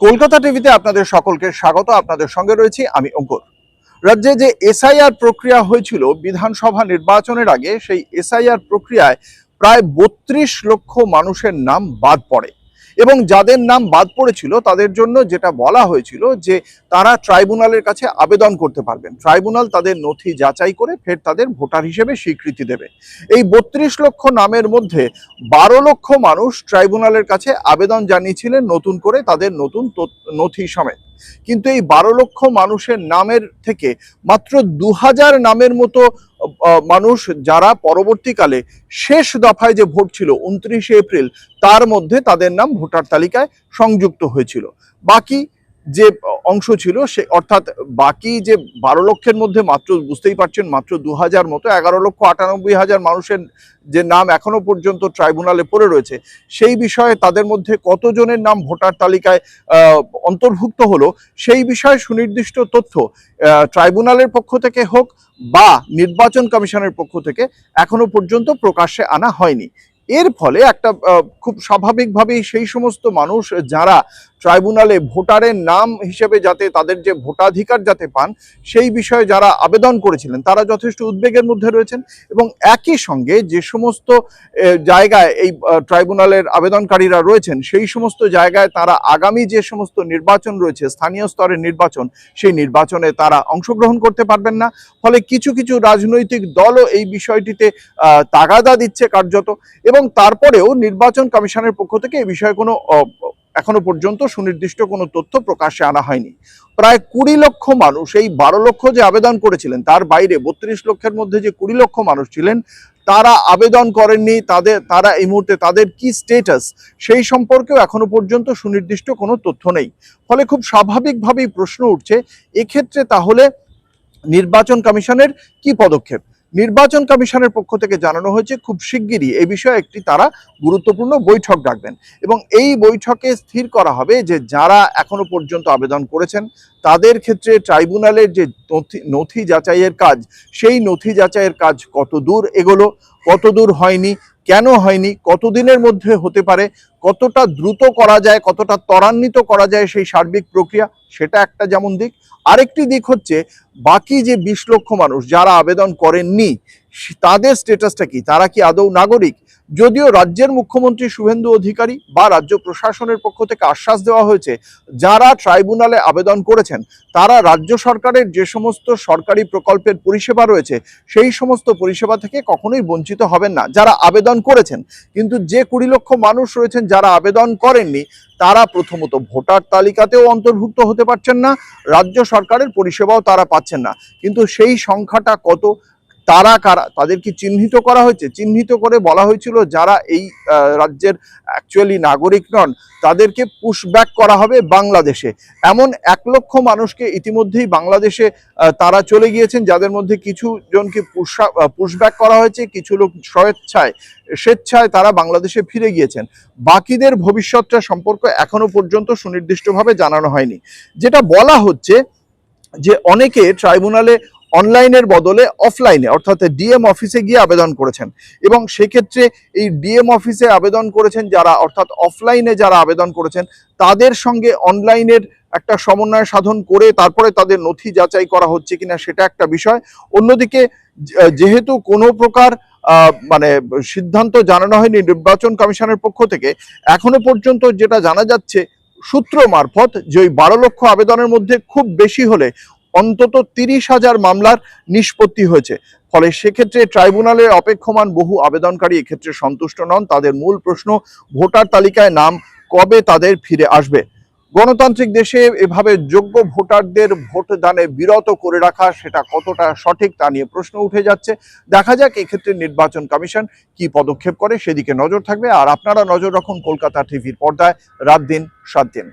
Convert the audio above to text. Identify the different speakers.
Speaker 1: কলকাতা টিভিতে আপনাদের সকলকে স্বাগত। আপনাদের সঙ্গে রয়েছি আমি অঙ্কুর। রাজ্যে যে এসআইআর প্রক্রিয়া হয়েছিল বিধানসভা নির্বাচনের আগে, সেই এসআইআর প্রক্রিয়ায় প্রায় ৩২ লক্ষ মানুষের নাম বাদ পড়ে এবং যাদের নাম বাদ পড়েছিল তাদের জন্য যেটা বলা হয়েছিল যে তারা ট্রাইব্যুনালের কাছে আবেদন করতে পারবেন, ট্রাইব্যুনাল তাদের নথি যাচাই করে ফের তাদের ভোটার হিসেবে স্বীকৃতি দেবে। এই ৩২ লক্ষ নামের মধ্যে ১২ লক্ষ মানুষ ট্রাইব্যুনালের কাছে আবেদন জানিয়েছিলেন নতুন করে তাদের নতুন নথি সমেত। কিন্তু এই ১২ লক্ষ মানুষের নামের থেকে মাত্র ২০০০ নামের মতো মানুষ যারা পরবর্তীকালে শেষ দফায় যে ভোট ছিল ২৯শে এপ্রিল, তার মধ্যে তাদের নাম ভোটার তালিকায় সংযুক্ত হয়েছিল। বাকি যে অংশ ছিল সে অর্থাৎ বাকি যে ১২ লক্ষের মধ্যে মাত্র, বুঝতেই পারছেন, মাত্র ২০০০ মতো ১১,৯৮,০০০ মানুষের যে নাম এখনো পর্যন্ত ট্রাইব্যুনালে পড়ে রয়েছে, সেই বিষয়ে তাদের মধ্যে কতজনের নাম ভোটার তালিকায় অন্তর্ভুক্ত হলো সেই বিষয়ে সুনির্দিষ্ট তথ্য ট্রাইব্যুনালের পক্ষ থেকে হোক বা নির্বাচন কমিশনের পক্ষ থেকে এখনো পর্যন্ত প্রকাশ্যে আনা হয়নি। এর ফলে একটা খুব স্বাভাবিকভাবেই সেই সমস্ত মানুষ যারা ট্রাইব্যুনালে ভোটারের নাম হিসেবে যাতে তাদের যে ভোটাধিকার যাতে পান সেই বিষয়ে যারা আবেদন করেছিলেন তারা যথেষ্ট উদ্বেগের মধ্যে রয়েছেন। এবং একই সঙ্গে যে সমস্ত জায়গায় এই ট্রাইব্যুনালের আবেদনকারীরা রয়েছেন সেই সমস্ত জায়গায় তারা আগামী যে সমস্ত নির্বাচন রয়েছে, স্থানীয় স্তরের নির্বাচন, সেই নির্বাচনে তারা অংশগ্রহণ করতে পারবেন না। ফলে কিছু কিছু রাজনৈতিক দলও এই বিষয়টিতে তাগাদা দিচ্ছে কার্যত, এবং তারপরেও নির্বাচন কমিশনের পক্ষ থেকে এই বিষয়ে কোনো এখনো পর্যন্ত সুনির্দিষ্ট কোনো তথ্য প্রকাশ্যে আনা হয়নি। প্রায় ২০ লক্ষ মানুষ, এই ১২ লক্ষ যে আবেদন করেছিলেন তার বাইরে ৩২ লক্ষের মধ্যে যে ২০ লক্ষ মানুষ ছিলেন তারা আবেদন করেননি, তারা এই মুহূর্তে তাদের কি স্টেটাস সেই সম্পর্কেও এখনো পর্যন্ত সুনির্দিষ্ট কোনো তথ্য নেই। ফলে খুব স্বাভাবিকভাবেই প্রশ্ন উঠছে, এক্ষেত্রে তাহলে নির্বাচন কমিশনের কি পদক্ষেপ? নির্বাচন কমিশনের পক্ষ থেকে জানানো হয়েছে খুব শিগগিরই এই বিষয়ে একটি তারা গুরুত্বপূর্ণ বৈঠক ডাকবেন এবং এই বৈঠকে স্থির করা হবে যে যারা এখনো পর্যন্ত আবেদন করেছেন তাদের ক্ষেত্রে ট্রাইব্যুনালের যে নথি যাচাইয়ের কাজ, সেই নথি যাচাইয়ের কাজ কত দূর এগোলো, কত দূর হয়নি, কেন হয়নি, কতদিনের মধ্যে হতে পারে, কতটা দ্রুত করা যায়, কতটা ত্বরান্বিত করা যায় সেই সার্বিক প্রক্রিয়া, সেটা একটা যেমন দিক। আরেকটি দিক হচ্ছে বাকি যে ২০ লক্ষ মানুষ যারা আবেদন করেননি তাদের স্ট্যাটাসটা কি, তারা কি আদৌ নাগরিক? যদিও রাজ্যের মুখ্যমন্ত্রী শুভেন্দু অধিকারী বা রাজ্য প্রশাসনের পক্ষ থেকে আশ্বাস দেওয়া হয়েছে যারা ট্রাইব্যুনালে আবেদন করেছেন তারা রাজ্য সরকারের যে সমস্ত সরকারি প্রকল্পের পরিষেবা রয়েছে সেই সমস্ত পরিষেবা থেকে কখনোই বঞ্চিত হবেন না যারা আবেদন করেছেন। কিন্তু যে ২০ লক্ষ মানুষ রয়েছেন যারা আবেদন করেননি তারা প্রথমত ভোটার তালিকাতেও অন্তর্ভুক্ত হতে পারছেন না, রাজ্য সরকারের পরিষেবাও তারা পাচ্ছেন না। কিন্তু সেই সংখ্যাটা কত, তারা কারা, তাদের কি চিহ্নিত করা হয়েছে? চিহ্নিত করে বলা হয়েছিল যারা এই রাজ্যের অ্যাকচুয়ালি নাগরিক নন তাদেরকে পুশব্যাক করা হবে বাংলাদেশে। এমন ১ লক্ষ মানুষকে ইতিমধ্যেই বাংলাদেশে তারা চলে গিয়েছেন, যাদের মধ্যে কিছু জনকে পুশব্যাক করা হয়েছে, কিছু লোক স্বেচ্ছায় তারা বাংলাদেশে ফিরে গিয়েছেন। বাকিদের ভবিষ্যৎটা সম্পর্কে এখনো পর্যন্ত সুনির্দিষ্টভাবে জানানো হয়নি। যেটা বলা হচ্ছে যে অনেকে ট্রাইব্যুনালে অনলাইনের বদলে অফলাইনে অর্থাৎ ডিএম অফিসে গিয়ে আবেদন করেছেন এবং সেক্ষেত্রে এই ডিএম অফিসে আবেদন করেছেন যারা, অর্থাৎ অফলাইনে যারা আবেদন করেছেন তাদের সঙ্গে অনলাইনের একটা সমন্বয় সাধন করে তারপরে তাদের নথি যাচাই করা হচ্ছে কিনা সেটা একটা বিষয়। অন্যদিকে যেহেতু কোনো প্রকার মানে সিদ্ধান্ত জানানো হয়নি নির্বাচন কমিশনের পক্ষ থেকে, এখনো পর্যন্ত যেটা জানা যাচ্ছে সূত্র মারফত যে ওই ১২ লক্ষ আবেদনের মধ্যে খুব বেশি হলে অন্তত ৩০,০০০ মামলার নিষ্পত্তি হয়েছে। ফলে সেক্ষেত্রে ট্রাইব্যুনালের অপেক্ষমান বহু আবেদনকারী এক্ষেত্রে সন্তুষ্ট নন। তাদের মূল প্রশ্ন ভোটার তালিকায় নাম কবে তাদের ফিরে আসবে। গণতান্ত্রিক দেশে এভাবে যোগ্য ভোটারদের ভোটদানে বিরত করে রাখা সেটা কতটা সঠিক তা নিয়ে প্রশ্ন উঠে যাচ্ছে। দেখা যাক এক্ষেত্রে নির্বাচন কমিশন কি পদক্ষেপ করে, সেদিকে নজর থাকবে। আর আপনারা নজর রাখুন কলকাতা টিভির পর্দায় রাত দিন ৭ দিন।